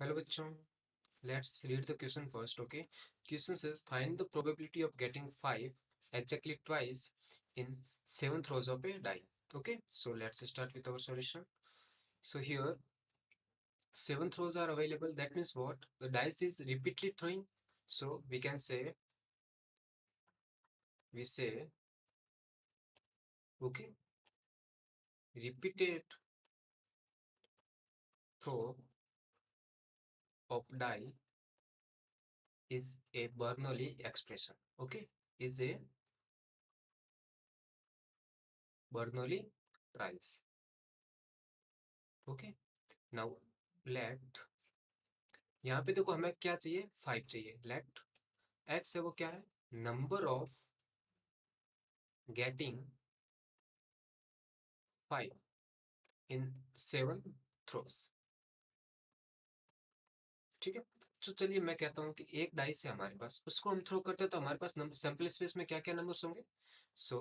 Hello बच्चों, let's read the question first. Okay, question says find the probability of getting 5 exactly twice in 7 throws of a die. Okay, so let's start with our solution. So here 7 throws are available. That means what? The dice is repeatedly throwing. So we can say, we say okay, repeated throw of die is a Bernoulli expression. Okay, is a Bernoulli trials. Okay, now let, यहाँ पे देखो हमें क्या चाहिए, 5 चाहिए. Late x है वो क्या है, number of getting 5 in 7 throws. ठीक है, तो चलिए मैं कहता हूँ कि एक डाइस है हमारे पास, उसको हम थ्रो करते हैं तो हमारे पास सैंपल स्पेस में क्या क्या नंबर्स होंगे. So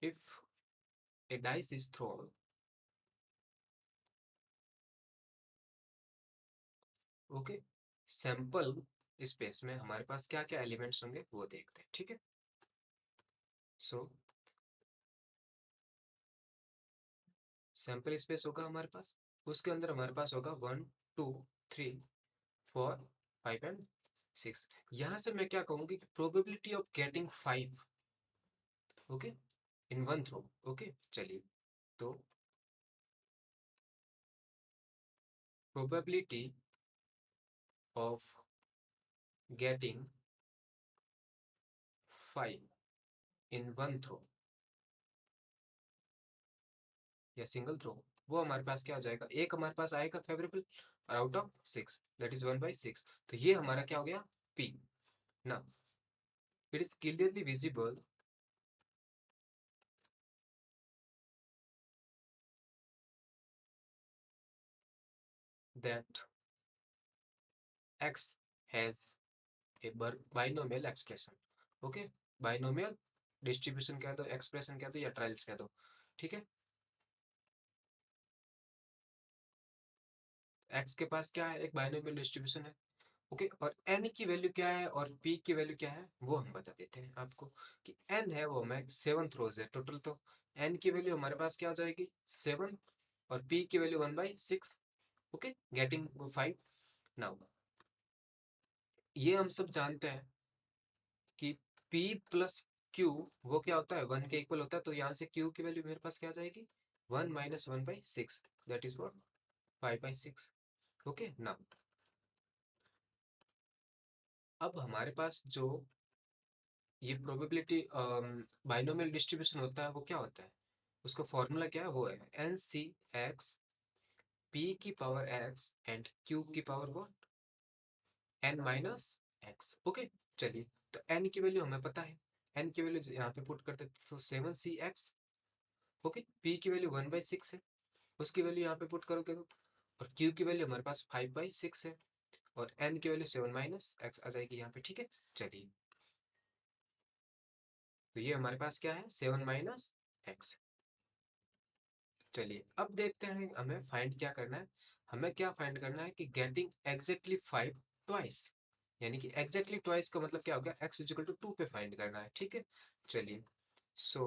if A dice is throne, okay, sample space में हमारे पास क्या क्या एलिमेंट्स होंगे वो देखते हैं. ठीक है, सो सैंपल स्पेस होगा हमारे पास, उसके अंदर हमारे पास होगा 1 2 3 4 5 एंड 6. यहां से मैं क्या कहूंगी कि probability of getting 5 okay in one throw. Okay चलिए, तो probability of getting 5 in one throw या सिंगल थ्रो, वो हमारे पास क्या हो जाएगा, एक हमारे पास आएगा फेवरेबल और आउट ऑफ 6 दैट इज 1/6. तो ये हमारा क्या हो गया, पी. ना it is clearly visible that x has a binomial expression. Okay, binomial distribution कह दो, एक्सप्रेशन कह दो या ट्रायल्स कह दो. ठीक है, x के पास क्या है, एक बाइनोमियल डिस्ट्रीब्यूशन है. ओके, और n की वैल्यू क्या है और p की वैल्यू क्या है वो हम बता देते हैं आपको कि n है वो हमें 7 थ्रोज है टोटल. तो n की वैल्यू हमारे पास क्या हो जाएगी 7 और p की वैल्यू 1/6. Okay, getting 5. नाउ ये हम सब जानते हैं कि p प्लस q वो क्या होता है, 1 के इक्वल होता है. तो यहाँ से q की वैल्यू मेरे पास क्या आ जाएगी, 1 - 1/6 that is what 5/6. Okay, now अब हमारे पास जो ये प्रोबेबिलिटी बाइनोमियल डिस्ट्रीब्यूशन होता है वो क्या होता है, उसका फॉर्मूला क्या है, वो है एन सी एक्स पी की पावर एक्स एंड क्यू की power what an minus x. Okay चलिए, तो एन की वैल्यू हमें पता है, एन की वैल्यू यहाँ पे पुट करते तो 7c(x). ओके, पी की वैल्यू 1/6 है, उसकी वैल्यू यहाँ पे पुट करोगे तो, और क्यू की वैल्यू हमारे पास 5/6 है, और एन की वैल्यू 7 माइनस एक्स आ जाएगी यहाँ पे. ठीक है, चलिए तो ये हमारे पास क्या है 7 माइनस एक्स. चलिए अब देखते हैं हमें फाइंड क्या करना है. हमें क्या फाइंड करना है कि गेटिंग एग्जैक्टली 5 ट्वाइस, यानी कि एग्जैक्टली ट्वाइस का मतलब क्या हो गया, x इक्वल टू 2 पे फाइंड करना है. ठीक है, चलिए so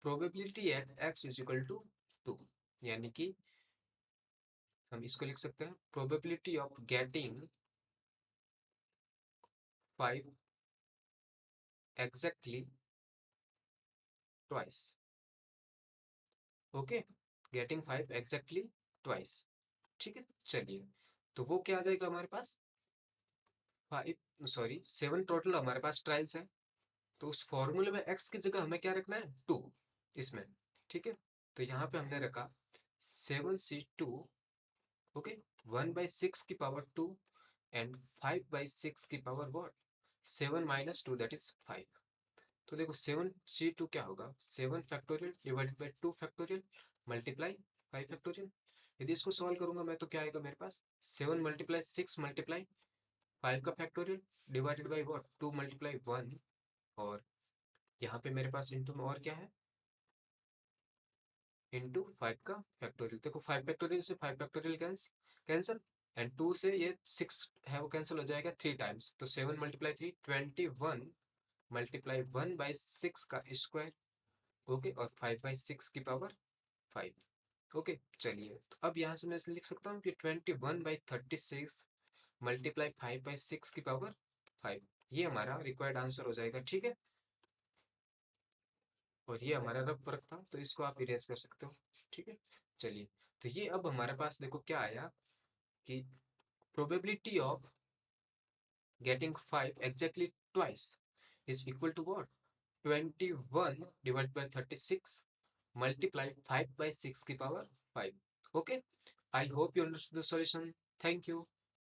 probability at x equal to 2, यानी कि हम इसको लिख सकते हैं probability of getting 5 exactly twice. Okay, getting 5 exactly twice. ठीक है, चलिए तो वो क्या आ जाएगा हमारे पास 7 टोटल हमारे पास ट्रायल्स है. तो उस फॉर्मूले में x की जगह हमें क्या रखना है 2 इसमें. ठीक है, तो यहाँ पे हमने रखा 7c2. ओके, 1/6 की पावर 2 एंड 5/6 की पावर व्हाट 7 - 2 दैट इज 5. तो देखो 7c2 क्या होगा, 7 factorial divided by 2 factorial multiply 5 factorial. यदि इसको सॉल्व करूंगा मैं तो क्या आएगा मेरे पास 7 × 6 × 5 का फैक्टोरियल डिवाइडेड बाई व्हाट 2 × 1, और यहाँ पे मेरे पास इंटू में और क्या है इंटू 5 का फैक्टोरियल। देखो 5 फैक्टोरियल से 5 फैक्टोरियल कैंसिल, एंड 2 से ये 6 है वो कैंसिल हो जाएगा 3 टाइम्स, तो 7 मल्टीप्लाई 3 21 मल्टीप्लाई 1 बाई 6 का स्क्वायर। ओके, और 5 बाई 6 की पावर 5। ओके, चलिए तो अब यहाँ से मैं लिख सकता हूँ कि 21/36 मल्टीप्लाई 5/6 की पावर 5, ये हमारा रिक्वायर्ड आंसर हो जाएगा। ठीक है, और ये हमारा रफ वर्क था, तो इसको आप इरेज कर सकते हो। ठीक है, चलिए, तो ये अब हमारे पास देखो क्या आया कि probability of getting 5 exactly twice is equal to what, 21 divide by 36 multiply 5/6 की power 5। Okay, I hope you understood the solution. Thank you.